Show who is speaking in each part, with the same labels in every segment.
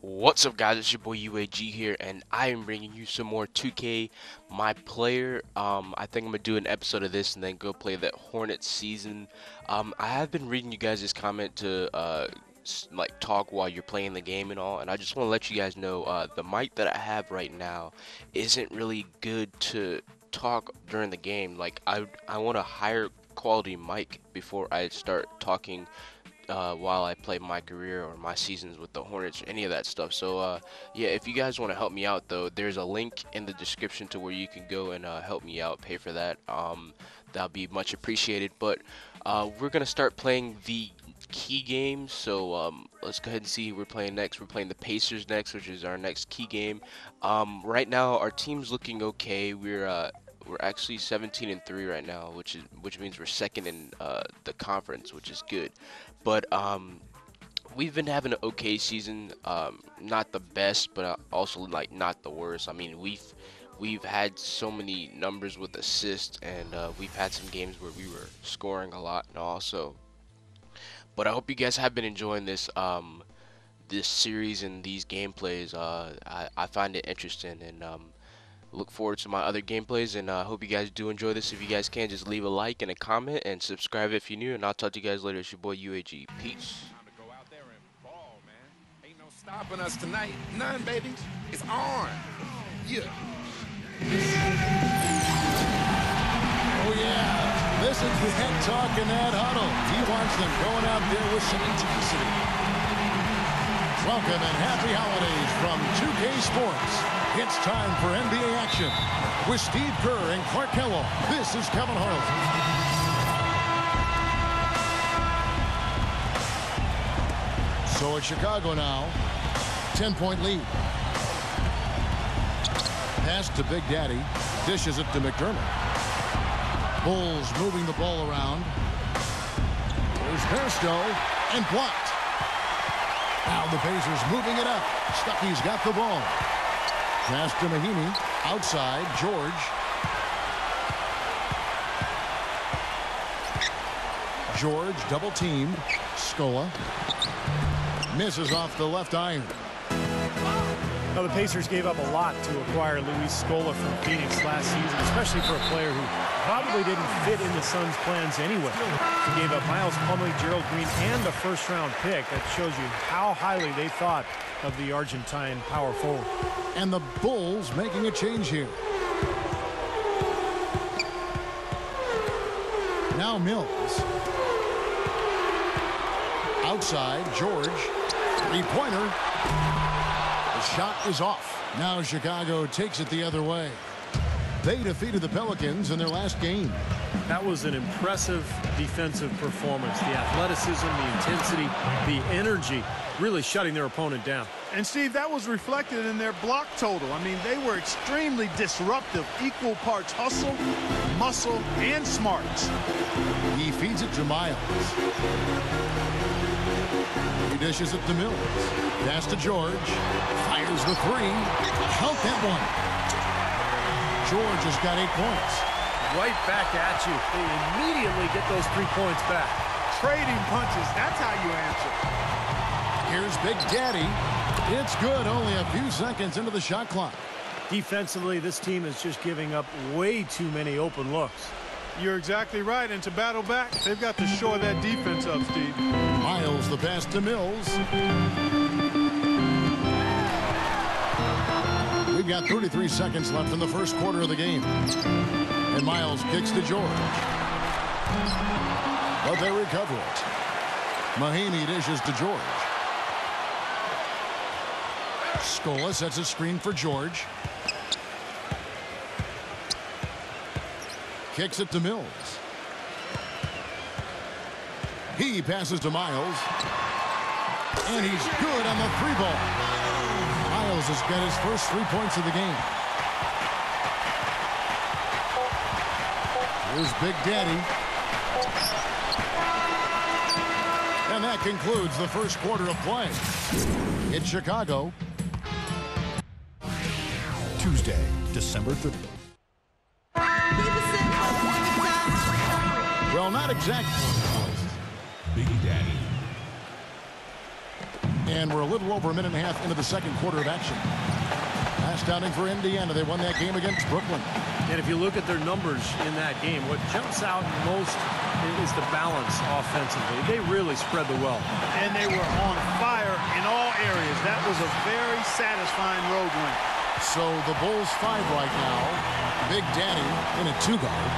Speaker 1: What's up, guys? It's your boy UAG here, and I am bringing you some more 2K My Player. I think I'm gonna do an episode of this and then go play that Hornets season. I have been reading you guys' comment to like talk while you're playing the game and all, and I just want to let you guys know the mic that I have right now isn't really good to talk during the game. Like I want a higher quality mic before I start talking while I play my career or my seasons with the Hornets, any of that stuff. So yeah, if you guys want to help me out though, there's a link in the description to where you can go and help me out, pay for that. That'll be much appreciated. But we're gonna start playing the key game. So let's go ahead and see who we're playing next. We're playing the Pacers next, which is our next key game. Right now our team's looking okay. We're actually 17-3 right now, which means we're second in the conference, which is good. But we've been having an okay season, not the best, but also like not the worst. I mean, we've had so many numbers with assists, and we've had some games where we were scoring a lot and also. But I hope you guys have been enjoying this series and these gameplays. I find it interesting, and look forward to my other gameplays, and I hope you guys do enjoy this. If you guys can, just leave a like and a comment and subscribe if you're new, and I'll talk to you guys later. It's your boy UAG. Peace.
Speaker 2: Time to go out there and ball, man. Ain't no stopping us tonight. None, baby. It's on. Yeah.
Speaker 3: Oh, yeah. Listen to that talk in that huddle. He wants them going out there with some intensity. Welcome and happy holidays from 2K Sports. It's time for NBA action with Steve Kerr and Clark Kellogg. This is Kevin Harlan. So it's Chicago now. 10-point lead. Pass to Big Daddy. Dishes it to McDermott. Bulls moving the ball around. There's Pesto and blocked. Now the Pacers moving it up. Stuckey's got the ball. Pass to Mahinmi. Outside. George. George double teamed. Scola. Misses off the left iron.
Speaker 4: Well, the Pacers gave up a lot to acquire Luis Scola from Phoenix last season, especially for a player who probably didn't fit in the Suns' plans anyway. They gave up Miles Plumlee, Gerald Green, and a first-round pick. That shows you how highly they thought of the Argentine power forward.
Speaker 3: And the Bulls making a change here. Now Mills. Outside, George. Three-pointer. The shot is off. Now Chicago takes it the other way. They defeated the Pelicans in their last game.
Speaker 4: That was an impressive defensive performance. The athleticism, the intensity, the energy, really shutting their opponent down.
Speaker 5: And, Steve, that was reflected in their block total. I mean, they were extremely disruptive, equal parts hustle, muscle, and smarts.
Speaker 3: He feeds it to Miles. He dishes it to Mills. Pass to George. Fires the three. Count that one. George has got 8 points.
Speaker 4: Right back at you. They immediately get those 3 points back.
Speaker 5: Trading punches, that's how you answer.
Speaker 3: Here's Big Daddy. It's good, only a few seconds into the shot clock.
Speaker 4: Defensively, this team is just giving up way too many open looks.
Speaker 5: You're exactly right, and to battle back, they've got to shore that defense up, Steve.
Speaker 3: Miles, the pass to Mills. We've got 33 seconds left in the first quarter of the game. And Miles kicks to George. But they recover it. Mahinmi dishes to George. Scola sets a screen for George. Kicks it to Mills. He passes to Miles. And he's good on the three ball. Miles has got his first 3 points of the game. Here's Big Daddy. And that concludes the first quarter of play. In Chicago.
Speaker 6: Tuesday, December 30th.
Speaker 3: Well, not exactly.
Speaker 6: Big Daddy.
Speaker 3: And we're a little over a minute and a half into the second quarter of action. Last outing for Indiana. They won that game against Brooklyn.
Speaker 4: And if you look at their numbers in that game, what jumps out most is the balance offensively. They really spread the wealth.
Speaker 5: And they were on fire in all areas. That was a very satisfying road win.
Speaker 3: So the Bulls 5 right now. Big Daddy in a 2-guard.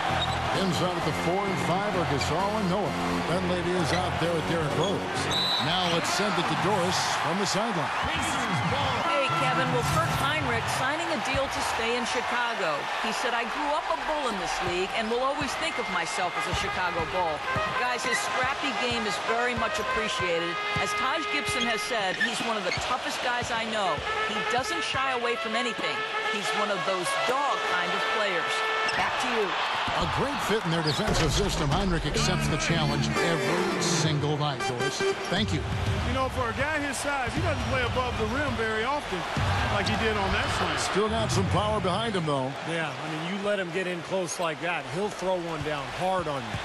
Speaker 3: Inside at the 4 and 5 are Gasol and Noah. Dunleavy is out there with Derrick Rose. Now let's send it to Doris from the sideline.
Speaker 7: Hey, Kevin, will Kurt Heinrich signing a deal to stay in Chicago? He said, I grew up a Bull in this league and will always think of myself as a Chicago Bull. Guys, his scrappy game is very much appreciated. As Taj Gibson has said, he's one of the toughest guys I know. He doesn't shy away from anything. He's one of those dog kind of players. Back to you.
Speaker 3: A great fit in their defensive system. Heinrich accepts the challenge every single night, Doris. Thank you.
Speaker 5: You know, for a guy his size, he doesn't play above the rim very often like he did on that slam.
Speaker 3: Still got some power behind him, though.
Speaker 4: Yeah, I mean, you let him get in close like that, he'll throw one down hard on you.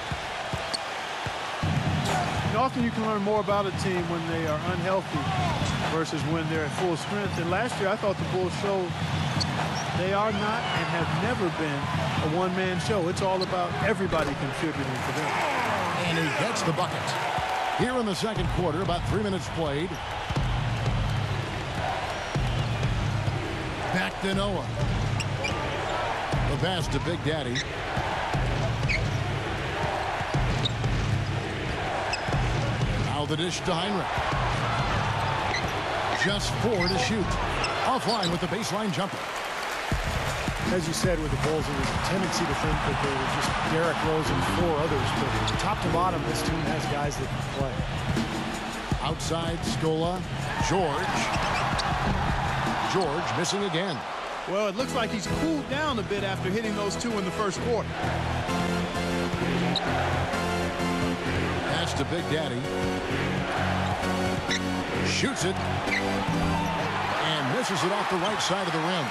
Speaker 5: And often you can learn more about a team when they are unhealthy versus when they're at full strength. And last year, I thought the Bulls showed they are not and have never been a one-man show. It's all about everybody contributing for them.
Speaker 3: And he gets the bucket. Here in the second quarter, about 3 minutes played. Back to Noah. The pass to Big Daddy. Now the dish to Heinrich. Just 4 to shoot. Offline with the baseline jumper.
Speaker 4: As you said with the Bulls, there was a tendency to think that they were just Derrick Rose and 4 others. But top to bottom, this team has guys that can play.
Speaker 3: Outside, Scola. George. George missing again.
Speaker 5: Well, it looks like he's cooled down a bit after hitting those 2 in the first quarter.
Speaker 3: Pass to Big Daddy. Shoots it. And misses it off the right side of the rim.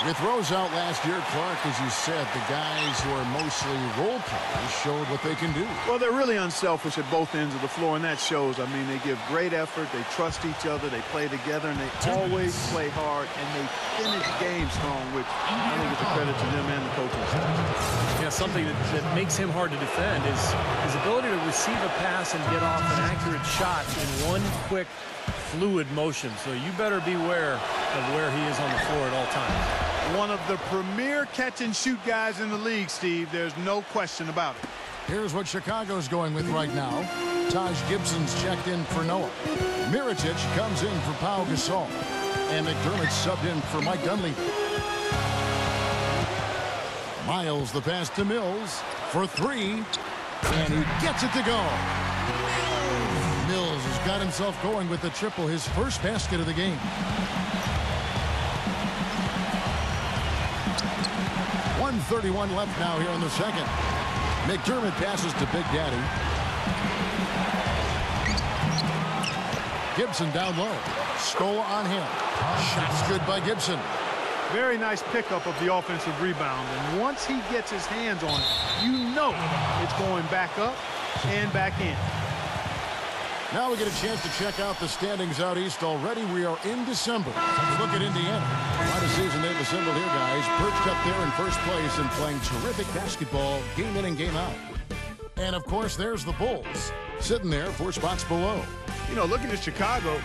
Speaker 3: With Rose out last year, Clark, as you said, the guys who are mostly role players showed what they can do.
Speaker 5: Well, they're really unselfish at both ends of the floor, and that shows. I mean, they give great effort, they trust each other, they play together, and they always play hard, and they finish games strong, which I think is a credit to them and the coaching staff.
Speaker 4: Yeah, something that makes him hard to defend is his ability to receive a pass and get off an accurate shot in one quick, fluid motion. So you better beware of where he is on the floor at all times.
Speaker 5: One of the premier catch-and-shoot guys in the league, Steve. There's no question about it.
Speaker 3: Here's what Chicago's going with right now. Taj Gibson's checked in for Noah. Mirotic comes in for Pau Gasol. And McDermott subbed in for Mike Dunleavy. Miles the pass to Mills for 3. And he gets it to go. Mills has got himself going with the triple, his first basket of the game. 1:31 left now here in the second. McDermott passes to Big Daddy. Gibson down low. Scola on him. Shot's good by Gibson.
Speaker 5: Very nice pickup of the offensive rebound. And once he gets his hands on it, you know it's going back up and back in.
Speaker 3: Now we get a chance to check out the standings out east already. We are in December. Let's look at Indiana. Quite a season they've assembled here, guys. Perched up there in first place and playing terrific basketball game in and game out. And, of course, there's the Bulls sitting there 4 spots below.
Speaker 5: You know, looking at Chicago,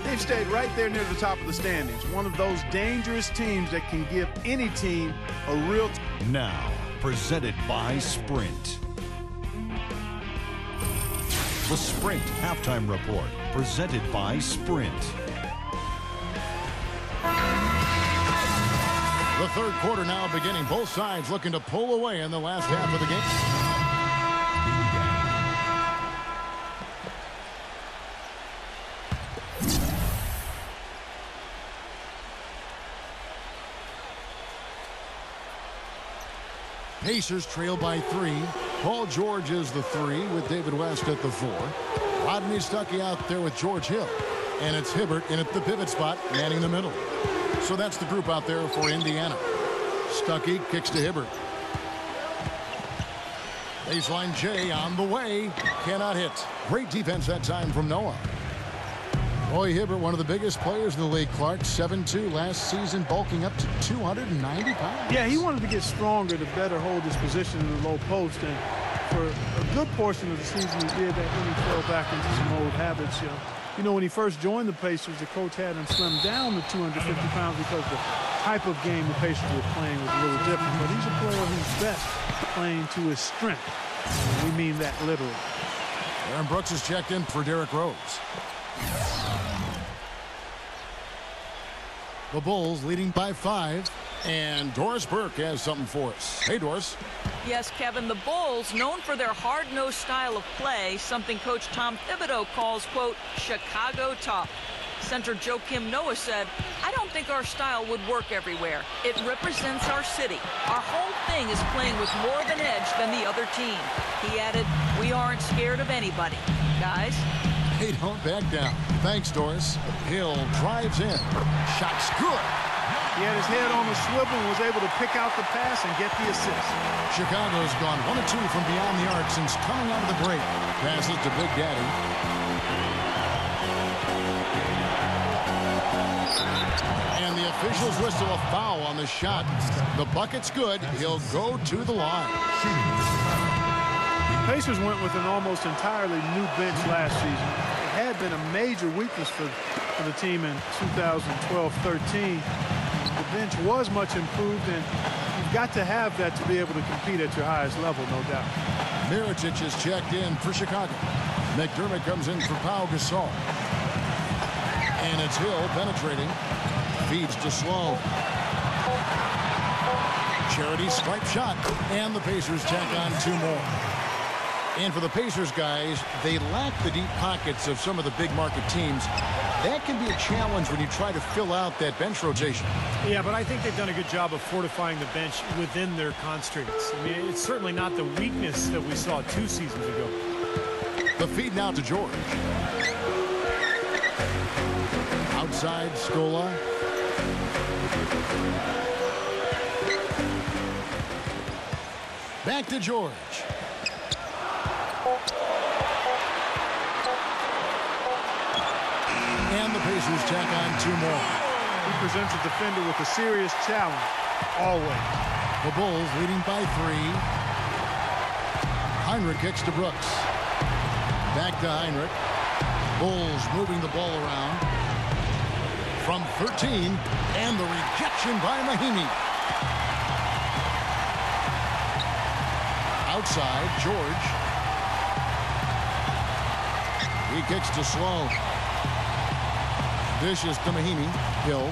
Speaker 5: they've stayed right there near the top of the standings. One of those dangerous teams that can give any team a real...
Speaker 6: Now, presented by Sprint. The Sprint Halftime Report, presented by Sprint.
Speaker 3: The third quarter now beginning. Both sides looking to pull away in the last half of the game. Pacers trail by 3. Paul George is the 3 with David West at the 4. Rodney Stuckey out there with George Hill. And it's Hibbert in at the pivot spot, manning the middle. So that's the group out there for Indiana. Stuckey kicks to Hibbert. Baseline J on the way. Cannot hit. Great defense that time from Noah. Roy Hibbert, one of the biggest players in the league, Clark, 7'2", last season, bulking up to 290 pounds.
Speaker 5: Yeah, he wanted to get stronger to better hold his position in the low post, and for a good portion of the season he did that, then he fell back into some old habits. You know, when he first joined the Pacers, the coach had him slim down to 250 pounds because the type of game the Pacers were playing was a little different. But he's a player who's best playing to his strength. And we mean that literally.
Speaker 3: Aaron Brooks is checked in for Derrick Rose. The Bulls leading by 5. And Doris Burke has something for us. Hey, Doris.
Speaker 7: Yes, Kevin, the Bulls, known for their hard-nosed style of play, something Coach Tom Thibodeau calls, quote, Chicago tough. Center Joakim Noah said, I don't think our style would work everywhere. It represents our city. Our whole thing is playing with more of an edge than the other team. He added, we aren't scared of anybody. Guys?
Speaker 3: They don't back down. Thanks, Doris. Hill drives in. Shot's good.
Speaker 5: He had his head on the swivel and was able to pick out the pass and get the assist.
Speaker 3: Chicago's gone 1 of 2 from beyond the arc since coming out of the break. Passes to Big Daddy. And the officials whistle a foul on the shot. The bucket's good. He'll go to the line.
Speaker 5: Pacers went with an almost entirely new bench last season. It had been a major weakness for the team in 2012-13. The bench was much improved, and you've got to have that to be able to compete at your highest level, no doubt.
Speaker 3: Mirotic is checked in for Chicago. McDermott comes in for Pau Gasol. And it's Hill penetrating. Feeds to Sloan. Charity stripe shot. And the Pacers tack on 2 more. And for the Pacers guys, they lack the deep pockets of some of the big market teams. That can be a challenge when you try to fill out that bench rotation.
Speaker 4: Yeah, but I think they've done a good job of fortifying the bench within their constraints. I mean, it's certainly not the weakness that we saw 2 seasons ago.
Speaker 3: The feed now to George. Outside, Scola. Back to George. And the Pacers tack on 2 more.
Speaker 5: He presents a defender with a serious challenge, always.
Speaker 3: The Bulls leading by 3. Heinrich kicks to Brooks. Back to Heinrich. Bulls moving the ball around. From 13, and the rejection by Mahinmi. Outside, George. He kicks to Sloan. Dishes to Mahinmi. Hill.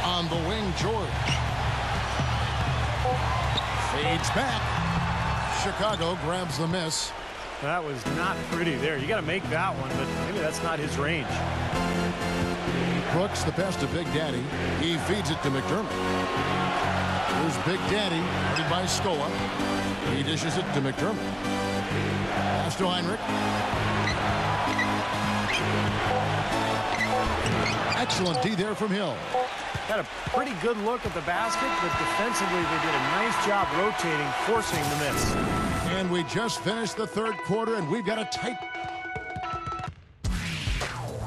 Speaker 3: On the wing, George. Fades back. Chicago grabs the miss.
Speaker 4: That was not pretty there. You got to make that one, but maybe that's not his range.
Speaker 3: Brooks, the pass to Big Daddy. He feeds it to McDermott. Here's Big Daddy, headed by Scola. He dishes it to McDermott. Pass to Heinrich. Excellent D there from Hill.
Speaker 4: Got a pretty good look at the basket, but defensively they did a nice job rotating, forcing the miss.
Speaker 3: And we just finished the 3rd quarter, and we've got a tight...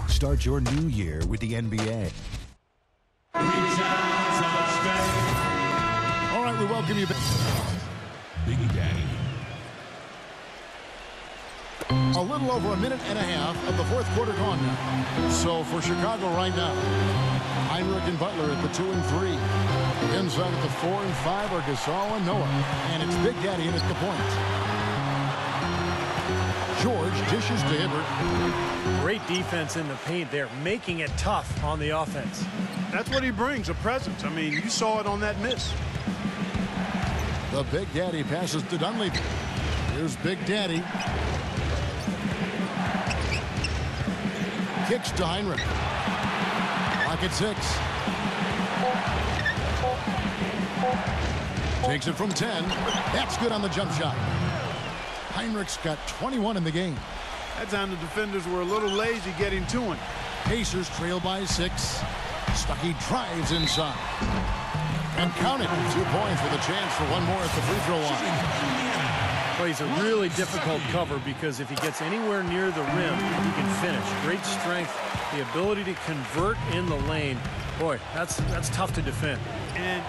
Speaker 6: Start your new year with the NBA.
Speaker 3: All right, we welcome you back.
Speaker 2: Biggie Daddy.
Speaker 3: A little over a minute and a half of the 4th quarter gone now. So for Chicago right now, Heinrich and Butler at the 2 and 3. Inside at the 4 and 5 are Gasol and Noah. And it's Big Daddy in at the point. George dishes to Hibbert.
Speaker 4: Great defense in the paint there, making it tough on the offense.
Speaker 5: That's what he brings, a presence. I mean, you saw it on that miss.
Speaker 3: The Big Daddy passes to Dunleavy. Here's Big Daddy. Kicks to Heinrich. Clock at 6. Takes it from 10. That's good on the jump shot. Heinrich's got 21 in the game.
Speaker 5: That time the defenders were a little lazy getting to him.
Speaker 3: Pacers trail by 6. Stuckey drives inside. And count it. 2 points with a chance for one more at the free throw line.
Speaker 4: Plays a really difficult cover because if he gets anywhere near the rim, he can finish. Great strength, the ability to convert in the lane. Boy, that's tough to defend.
Speaker 5: And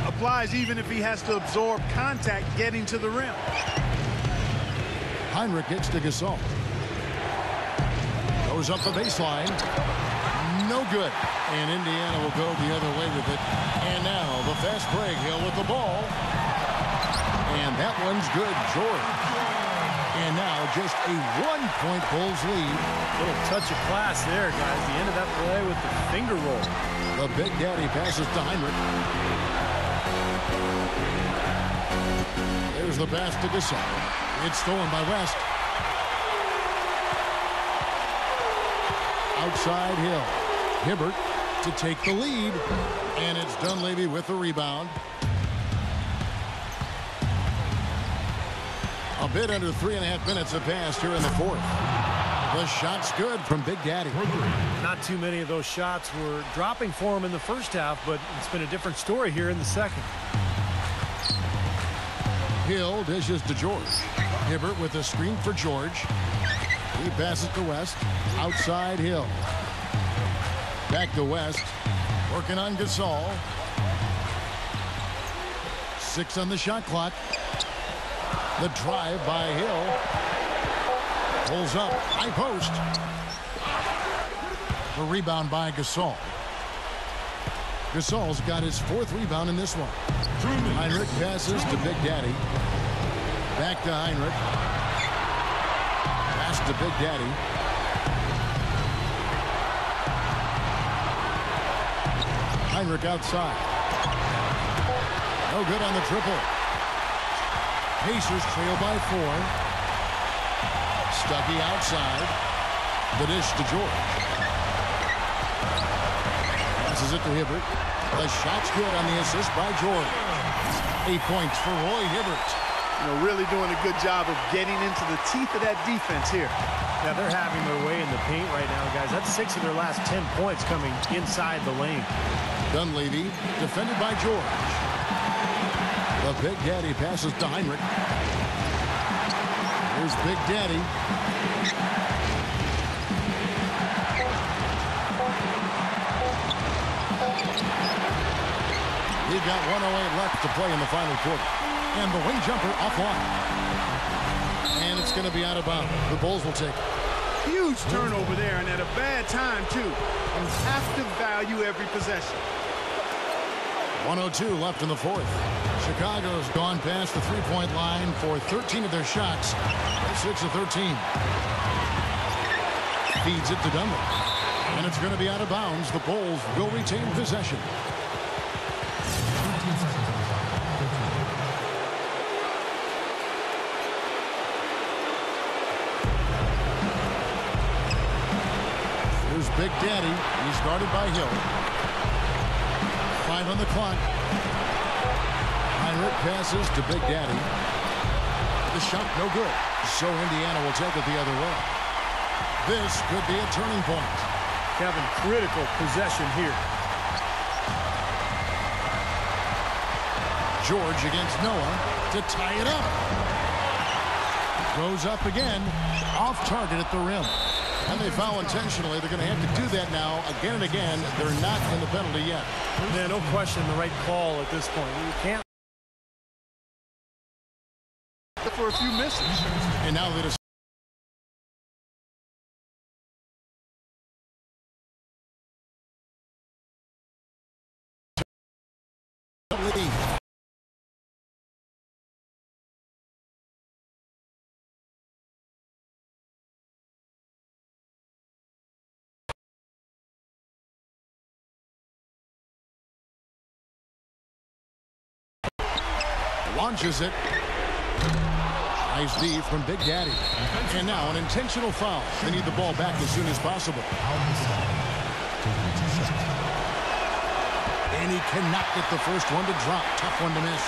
Speaker 5: applies even if he has to absorb contact getting to the rim.
Speaker 3: Heinrich gets to Gasol. Goes up the baseline. No good. And Indiana will go the other way with it. And now the fast break. Hill with the ball. And that one's good. George. And now just a 1-point Bulls lead.
Speaker 4: Little touch of class there, guys. The end of that play with the finger roll.
Speaker 3: The Big Daddy passes to Heinrich. There's the pass to Gasol. It's stolen by West. Outside Hill. Hibbert to take the lead. And it's Dunleavy with the rebound. A bit under 3.5 minutes have passed here in the fourth. The shot's good from Big Daddy.
Speaker 4: Not too many of those shots were dropping for him in the first half, but it's been a different story here in the second.
Speaker 3: Hill dishes to George. Hibbert with a screen for George. He passes to West. Outside Hill. Back to West. Working on Gasol. 6 on the shot clock. The drive by Hill. Pulls up. High post. The rebound by Gasol. Gasol's got his 4th rebound in this one. Heinrich passes to Big Daddy. Back to Heinrich. Pass to Big Daddy. Heinrich outside. No good on the triple. Pacers trail by 4. Stuckey outside. The dish to George. Passes it to Hibbert. The shot's good on the assist by George. 8 points for Roy Hibbert.
Speaker 5: You know, really doing a good job of getting into the teeth of that defense here.
Speaker 4: Yeah, they're having their way in the paint right now, guys. That's 6 of their last 10 points coming inside the lane.
Speaker 3: Dunleavy defended by George. The Big Daddy passes to Heinrich. Here's Big Daddy. We've got 1:08 left to play in the final quarter. And the wing jumper offline. And it's going to be out of bounds. The Bulls will take it.
Speaker 5: Huge turnover there, and at a bad time, too. You have to value every possession.
Speaker 3: 1:02 left in the fourth. Chicago's gone past the three-point line for 13 of their shots. 6 of 13. Feeds it to Dunleavy. And it's going to be out of bounds. The Bulls will retain possession. Here's Big Daddy. He's guarded by Hill. 5 on the clock. Heinrich passes to Big Daddy. The shot no good. So Indiana will take it the other way. This could be a turning point.
Speaker 4: Kevin, critical possession here.
Speaker 3: George against Noah to tie it up. Goes up again. Off target at the rim. And they foul intentionally. They're going to have to do that now again and again. They're not in the penalty yet.
Speaker 4: Yeah, no question the right call at this point. You can't.
Speaker 5: For a few misses.
Speaker 3: And now they just launches it. Nice D from Big Daddy. And now an intentional foul. They need the ball back as soon as possible. And he cannot get the first one to drop. Tough one to miss.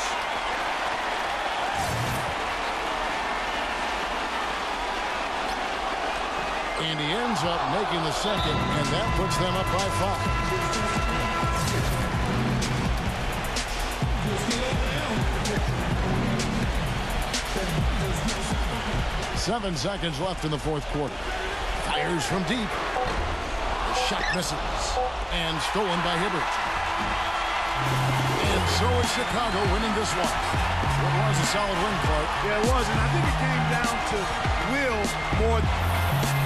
Speaker 3: And he ends up making the second, and that puts them up by 5. 7 seconds left in the fourth quarter. Fires from deep. The shot misses. And stolen by Hibbert. And so is Chicago winning this one. It was a solid win, Clark.
Speaker 5: Yeah, it was, and I think it came down to will more.